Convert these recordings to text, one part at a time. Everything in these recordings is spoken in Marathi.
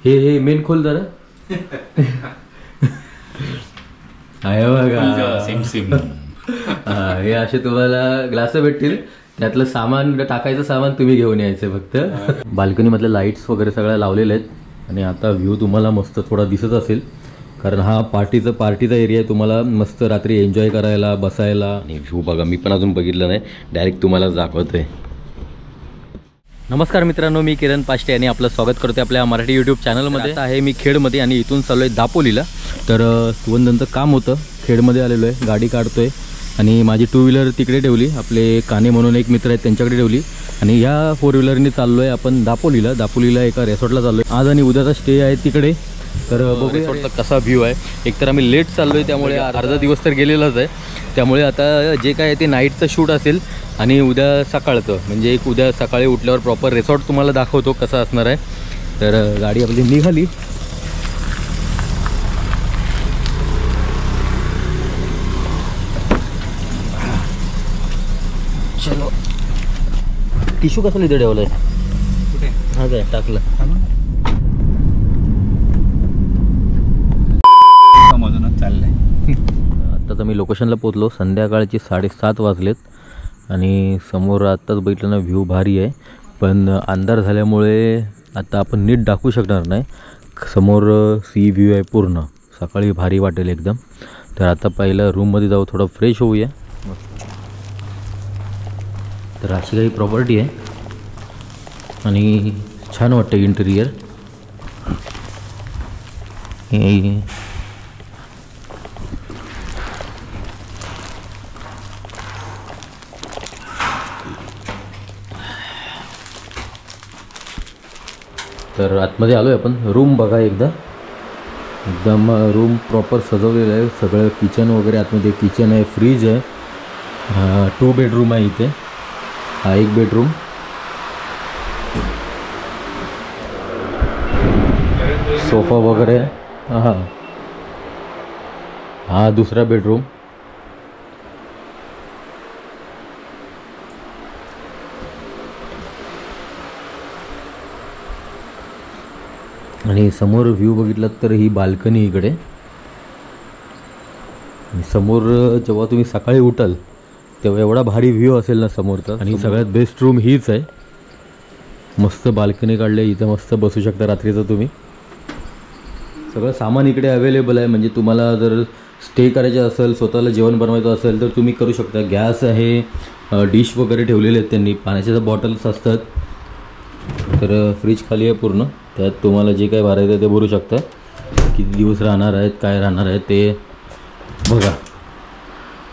हे मेन खोल जरा आहे बघा सेम सेम. हे असे तुम्हाला ग्लास भेटतील. त्यातलं सामान टाकायचं सामान तुम्ही घेऊन यायचं फक्त. बाल्कनी मधले लाईट्स वगैरे सगळ्या लावलेल्या आहेत आणि आता व्ह्यू तुम्हाला मस्त थोडा दिसत असेल कारण हा पार्टीचा एरिया आहे. तुम्हाला मस्त रात्री एन्जॉय करायला बसायला. आणि व्ह्यू बघा मी पण अजून बघितलं नाही, डायरेक्ट तुम्हाला दाखवतोय. नमस्कार मित्रांनो, मी किरण पाष्टे आणि आपलं स्वागत करतोय आपल्या मराठी यूट्यूब चॅनलमध्ये. आता आहे मी खेडमध्ये आणि इथून चाललो आहे दापोलीला. तर सुवंदांचं काम होतं, खेडमध्ये आलेलो आहे, गाडी काढतोय आणि माझी 2 व्हीलर तिकडे ठेवली. आपले काने म्हणून एक मित्र आहेत त्यांच्याकडे ठेवली आणि ह्या 4 व्हीलरनी चाललो आहे आपण दापोलीला एका रिसॉर्टला चाललो आहे. आज आणि उद्याचा स्टे आहे तिकडे. तर बघू रिसॉर्टचा कसा व्ह्यू आहे. एकतर आम्ही लेट चाललो आहे त्यामुळे अर्धा दिवस तर गेलेलाच आहे. त्यामुळे आता जे काय आहे ते नाईटचं शूट असेल आणि उद्या सकाळचं म्हणजे उद्या सकाळी उठल्यावर प्रॉपर रिसॉर्ट तुम्हाला दाखवतो कसं असणार आहे. तर गाडी आपली निघाली. चलो. टिश्यू कसं लिहिलं ठेवलं आहे कुठे? हा काय टाकलं मधूनच चाललंय. आता तर मी लोकेशनला पोचलो. संध्याकाळचे 7:30 वाजलेत आणि समोर आत्ताच बघितलं ना व्ह्यू भारी आहे, पण अंधार झाल्यामुळे आता आपण नीट दाखवू शकणार नाही. समोर सी व्ह्यू आहे पूर्ण. सकाळी भारी वाटेल एकदम. तर आता पहिलं रूममध्ये जाऊ, थोडं फ्रेश होऊया. तर अशी काही प्रॉपर्टी आहे आणि छान वाटतं इंटेरियर. तर आतमध्ये आलो आहे आपण. रूम बघा एकदम रूम प्रॉपर सजवलेलं आहे सगळं. किचन वगैरे आतमध्ये किचन आहे, फ्रीज आहे. 2 बेडरूम आहे इथे. हा 1 बेडरूम. सोफा वगैरे. हा 2रा बेडरूम. आणि समोर व्ह्यू बघितलात तर ही बाल्कनी इकडे. आणि समोर जेव्हा तुम्ही सकाळी उठाल तेव्हा एवढा भारी व्ह्यू असेल ना समोरचा. आणि सगळ्यात बेस्ट रूम हीच आहे. मस्त बाल्कनी काढले, इथं मस्त बसू शकता रात्रीचं तुम्ही. सगळं सामान इकडे अवेलेबल आहे. म्हणजे तुम्हाला जर स्टे करायचं असेल, स्वतःला जेवण बनवायचं असेल तर तुम्ही करू शकता. गॅस आहे, डिश वगैरे ठेवलेले आहेत त्यांनी, पाण्याच्या बॉटल्स असतात. तर फ्रीज खाली आहे पूर्ण. त्यात तुम्हाला जे काय भरायचं आहे ते भरू शकता. किती दिवस राहणार आहेत, काय राहणार आहे ते बघा.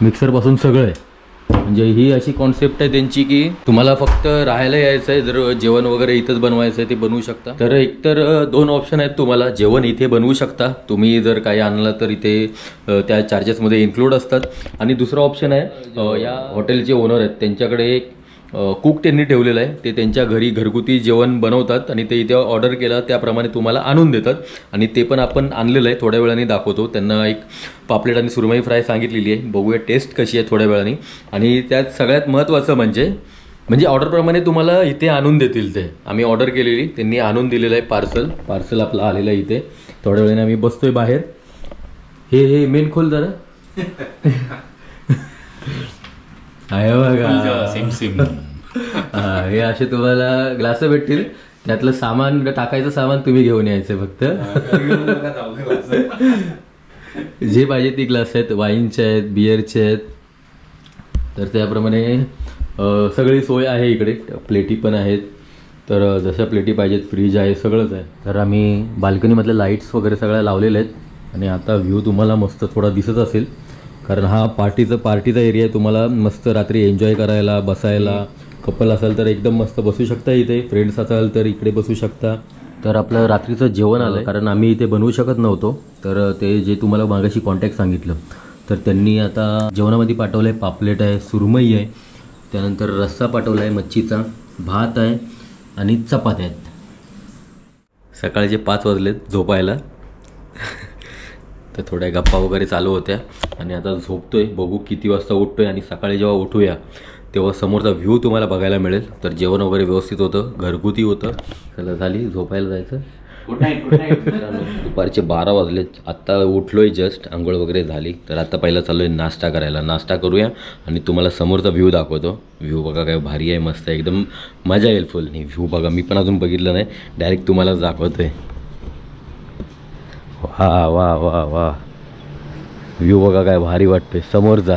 मिक्सरपासून सगळं आहे. म्हणजे ही अशी कॉन्सेप्ट आहे त्यांची की तुम्हाला फक्त राहायला यायचं आहे, जर जेवण वगैरे इथंच बनवायचं आहे ते बनवू शकता. तर एकतर 2 ऑप्शन आहेत तुम्हाला. जेवण इथे बनवू शकता तुम्ही, जर काही आणलं तर इथे त्या चार्जेसमध्ये इन्क्लूड असतात. आणि दुसरा ऑप्शन आहे, या हॉटेलचे ओनर आहेत त्यांच्याकडे कुक त्यांनी ठेवलेलं आहे. ते त्यांच्या घरी घरगुती जेवण बनवतात आणि ते इथे ऑर्डर केला त्याप्रमाणे तुम्हाला आणून देतात. आणि ते पण आपण आणलेलं आहे, थोड्या वेळाने दाखवतो. त्यांना एक पापलेट आणि सुरमई फ्राय सांगितलेली आहे. बघूया टेस्ट कशी आहे थोड्या वेळाने. आणि त्यात सगळ्यात महत्त्वाचं म्हणजे ऑर्डरप्रमाणे तुम्हाला इथे आणून देतील. ते आम्ही ऑर्डर केलेली, त्यांनी आणून दिलेलं आहे. पार्सल आपलं आलेलं आहे इथे. थोड्या वेळाने आम्ही बसतोय बाहेर. हे मेन खोल जरा आहे बघा सेम सेम. हे असे तुम्हाला ग्लास भेटतील. त्यातलं सामान टाकायचं सामान तुम्ही घेऊन यायचं फक्त. जे पाहिजे ती ग्लास आहेत, वाईनचे आहेत, बिअरचे आहेत. तर त्याप्रमाणे सगळी सोय आहे इकडे. प्लेटी पण आहेत. तर जशा प्लेटी पाहिजेत, फ्रीज आहे, सगळंच आहे. तर आम्ही बाल्कनीमधले लाईट्स वगैरे सगळ्या लावलेल्या आहेत आणि आता व्ह्यू तुम्हाला मस्त थोडा दिसत असेल कारण हा पार्टीचा एरिया आहे. तुम्हाला मस्त रात्री एन्जॉय करायला बसायला. कपल असाल तर एकदम मस्त बसू शकता इथे. फ्रेंड्स असाल तर इकडे बसू शकता. तर आपलं रात्रीचं जेवण आलं कारण आम्ही इथे बनवू शकत नव्हतो. तर ते जे तुम्हाला मागाशी कॉन्टॅक्ट सांगितलं तर त्यांनी आता जेवणामध्ये पाठवलं आहे. पापलेट आहे, सुरमई आहे, त्यानंतर रस्सा पाठवला आहे मच्छीचा, भात आहे आणि चपात्या आहेत. सकाळचे 5 वाजलेत झोपायला. तर थोड्या गप्पा वगैरे चालू होत्या आणि आता झोपतोय. बघू किती वाजता उठतोय आणि सकाळी जेव्हा उठूया तेव्हा समोरचा व्ह्यू तुम्हाला बघायला मिळेल. तर जेवण वगैरे व्यवस्थित होतं, घरगुती होतं. चला झाली झोपायला जायचं. दुपारचे 12 वाजले. आत्ता उठलोय जस्ट, आंघोळ वगैरे झाली. तर आता पहिला चाललोय नाश्ता करायला. नाश्ता करूया आणि तुम्हाला समोरचा व्ह्यू दाखवतो. व्ह्यू बघा काय भारी आहे, मस्त आहे, एकदम मजा येईल फुल. नाही व्ह्यू बघा, मी पण अजून बघितलं नाही, डायरेक्ट तुम्हालाच दाखवतोय. वा वा वा वा, व्ह्यू बघा काय भारी वाटतोय समोरचा.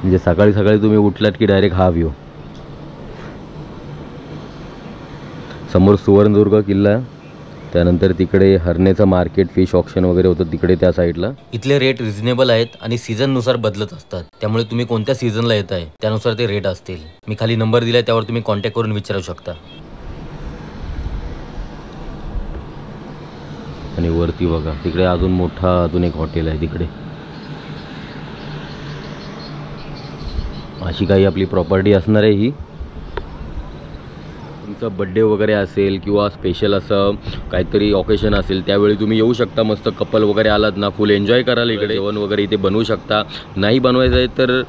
म्हणजे सकाळी सकाळी तुम्ही उठलात की डायरेक्ट हा व्ह्यू. समोर सुवर्णदुर्ग किल्ला, त्यानंतर तिकडे हरण्याचं मार्केट, फिश ऑक्शन वगैरे होतं तिकडे त्या साईडला. इथले रेट रिझनेबल आहेत आणि सीझननुसार बदलत असतात, त्यामुळे तुम्ही कोणत्या सीझनला येत आहे त्यानुसार ते रेट असतील. मी खाली नंबर दिलाय, त्यावर तुम्ही कॉन्टॅक्ट करून विचारू शकता. आणि वरती बघा तिकडे अजून एक हॉटेल आहे तिकडे. अशी काही आपली प्रॉपर्टी असणार आहे ही. तुमचा बड्डे वगैरे असेल किंवा स्पेशल असं काहीतरी ऑकेशन असेल त्यावेळी तुम्ही येऊ शकता. मस्त कपल वगैरे आलात ना, फुल एन्जॉय कराल इकडे. जेवण वगैरे इथे बनवू शकता. नाही बनवायचं आहे तर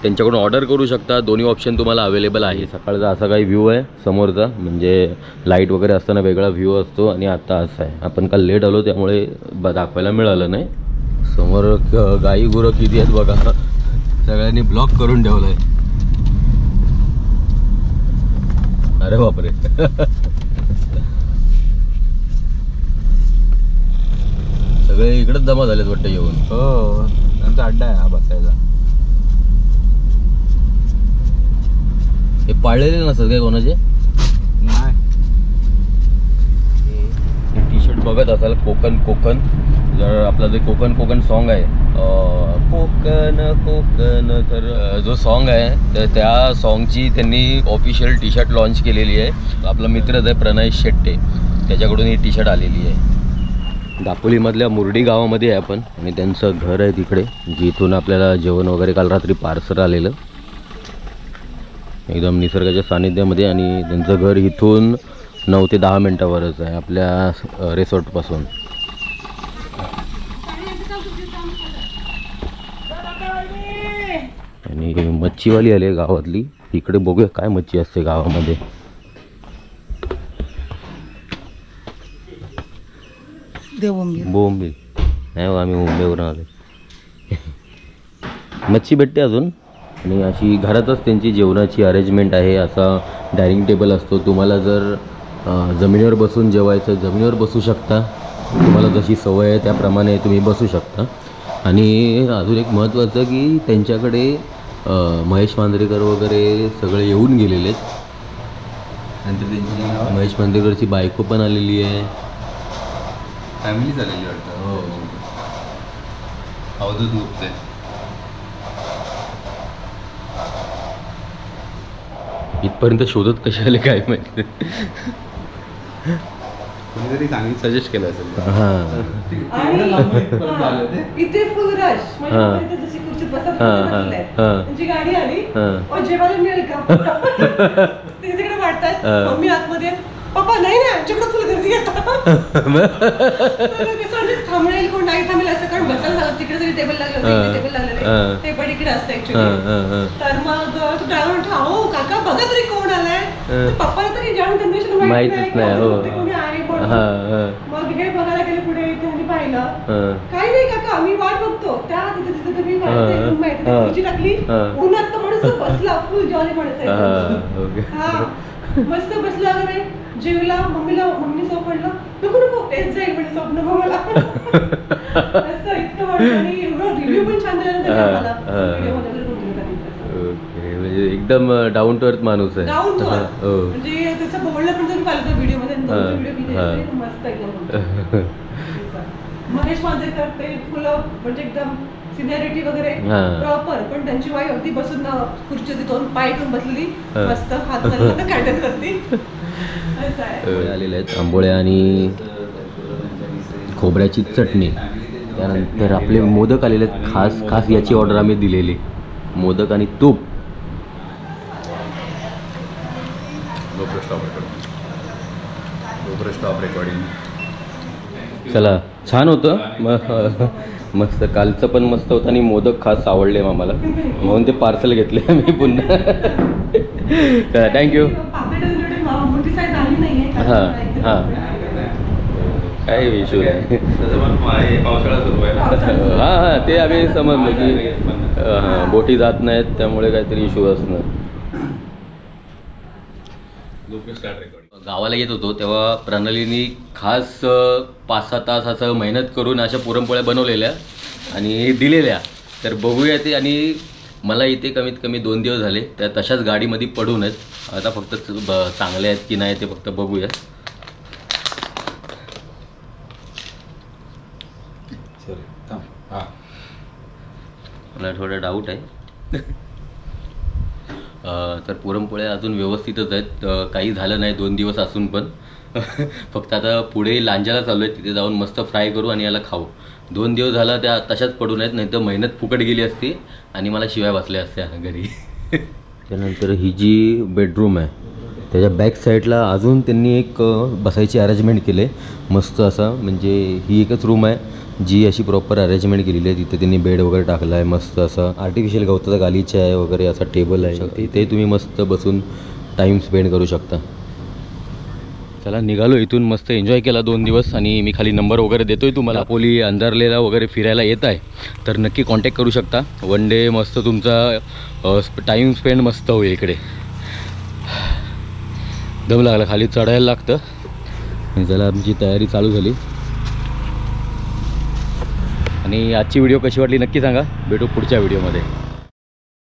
त्यांच्याकडून ऑर्डर करू शकता. दोन्ही ऑप्शन तुम्हाला अवेलेबल आहे. सकाळचा असा काही व्ह्यू आहे समोरचा, म्हणजे लाईट वगैरे असताना वेगळा व्ह्यू असतो आणि आता असा आहे. आपण काल लेट आलो त्यामुळे दाखवायला मिळालं नाही. समोर गाई गुरं किती आहेत बघा, सगळ्यांनी ब्लॉक करून ठेवलं आहे. अरे बापरे. सगळे इकडेच जमा झालेत वाटतं येऊन. हो, त्यांचा अड्डा आहे हा बसायचा. हे पाळलेले नसतात काय कोणाचे? नाही. टी शर्ट बघत असाल, कोकण जर आपला जे कोकण सॉन्ग आहे, कोकण, तर जो सॉन्ग आहे तर त्या सॉन्गची त्यांनी ऑफिशियल टी शर्ट लॉन्च केलेली आहे. आपला मित्रच आहे प्रणय शेट्टे, त्याच्याकडून ही टी शर्ट आलेली आहे. दापोलीमधल्या मुर्डी गावामध्ये आहे आपण, आणि त्यांचं घर आहे तिकडे, जिथून आपल्याला जेवण वगैरे काल रात्री पार्सल आलेलं, एकदम निसर्गाच्या सानिध्यामध्ये. आणि त्यांचं घर इथून 9 ते 10 मिनटावरच आहे आपल्या रिसॉर्टपासून. आणि मच्छीवाली आली गावातली, इकडे बघूया काय मच्छी असते गावामध्ये. बोंबील नाही हो, आम्ही मुंबईवरून आलो. मच्छी भेटते अजून. आणि अशी घरातच त्यांची जेवणाची अरेंजमेंट आहे. असा डायनिंग टेबल असतो. तुम्हाला जर जमिनीवर बसून जेवायचं, जमिनीवर बसू शकता, तुम्हाला जशी सवय आहे त्याप्रमाणे तुम्ही बसू शकता. आणि अजून एक महत्त्वाचं की त्यांच्याकडे महेश मांजरेकर वगैरे सगळे येऊन गेलेले आहेत. नंतर त्यांची महेश मांजरेकरची बायको पण आलेली आहे. फॅमिली झालेली वाटतं. हो, अवधूत गुप्ते. इथपर्यंत शोधत कसे आले काय माहिती. कोणीतरी सांगितलं, सजेस्ट केलं असेल. हां इथे फुल रश. त्यांची गाडी आली, जेवायला मिळेल का ते तिकडे वाटतात. मम्मी आतमध्ये, पप्पा नाही ना आमच्याकडे फुल गर्दी येतात. थांबेल कोण नाही थांबेल असं, कारण बसायला झालं तिकडे जरी टेबल लागलं, टेबल लागलेलं ते पण इकडे असतं ऍक्च्युअली. तर मग तू ड्रायव्हर म्हणतो, अहो काका बघा तरी कोण आलाय. पप्पाला तरी जाण जनरेशन माहितीच नाही कोणी आहे म्हणून. मग हे बघायला गेले पुढे, त्यांनी पाहिलं काही नाही काका आम्ही वाट बघतो त्या तिथे तिथे तुम्ही माहिती खुर्ची टाकली, उन्हात तर माणूस बसला, फुल जॉली माणूस. हा मस्त बसला वगैरे, जेवला. मम्मी सोप पडलं, नको नको तेच जाईल म्हणजे सोप नको मला. असं इतकं वाटतं. आणि एवढं रिव्ह्यू पण छान दिला मला म्हणजे एकदम डाऊन टू अर्थ माणूस आहे. डाऊन टू अर्थ म्हणजे त्याचं बोलणं पण तुम्ही पाहिलं व्हिडिओ मध्ये, मस्त एकदम. महेश मांजरेकर ते फुलं म्हणजे एकदम सिनियरिटी वगैरे प्रॉपर, पण त्यांची वाई अगदी बसून खुर्ची होती, 2 पाय ठेवून बसलेली, मस्त हात कॅटन करते. आलेले आहेत आंबोळ्या आणि खोबऱ्याची चटणी. त्यानंतर आपले मोदक आलेले आहेत. खास याची ऑर्डर आम्ही दिलेली, मोदक आणि तूप. Stop recording. चला छान होतं, मस्त. कालचं पण मस्त होतं आणि मोदक खास आवडले आम्हाला, म्हणून ते पार्सल घेतले आम्ही पुन्हा. थँक्यू. मोठी साईज आली नाहीये. हां हां काय इश्यू नाही. पावसाळा सुरू आहे ना. हां हां ते आम्ही समजलो की हां बोटी जात नाहीत त्यामुळे काहीतरी इश्यू असणार. गावाला येत होतो तेव्हा प्रणालीनी खास 5-6 तास असं मेहनत करून अशा पुरणपोळ्या बनवलेल्या आणि दिलेल्या. तर बघूया ते. आणि मला इथे कमीत कमी 2 दिवस झाले त्या तशाच गाडीमध्ये पडून आहेत. आता फक्त चांगले आहेत की नाही ते फक्त बघूया. मला थोडा डाऊट आहे. तर पुरणपोळ्या अजून व्यवस्थितच आहेत. काही झालं नाही 2 दिवस असून पण. फक्त आता पुढे लांजाला चालू आहे तिथे जाऊन मस्त फ्राय करू आणि याला खाऊ. 2 दिवस झाला त्या तशाच पडून आहेत. नाही तर मेहनत फुकट गेली असती आणि मला शिवाय बसल्या असत्या घरी. त्यानंतर ही जी बेडरूम आहे त्याच्या बॅक साईडला अजून त्यांनी एक बसायची अरेंजमेंट केली मस्त असा. म्हणजे ही एकच रूम आहे जी अशी प्रॉपर अरेंजमेंट केलेली आहे. तिथे त्यांनी बेड वगैरे टाकला आहे मस्त असा. आर्टिफिशियल गवताचा गालीचा आहे वगैरे असा टेबल आहे. तिथे तुम्ही मस्त बसून टाईम स्पेंड करू शकता. चला निघालो इथून. मस्त एन्जॉय केला 2 दिवस. आणि मी खाली नंबर वगैरे देतोय तुम्हाला. दापोली अंधारलेला वगैरे फिरायला येत आहे तर नक्की कॉन्टॅक्ट करू शकता. 1 डे मस्त तुमचा टाईम स्पेंड मस्त होईल इकडे. दम लागला खाली चढायला लागतं. आणि चला आमची तयारी चालू झाली. आणि आजची व्हिडिओ कशी वाटली नक्की सांगा. भेटू पुढच्या व्हिडिओमध्ये.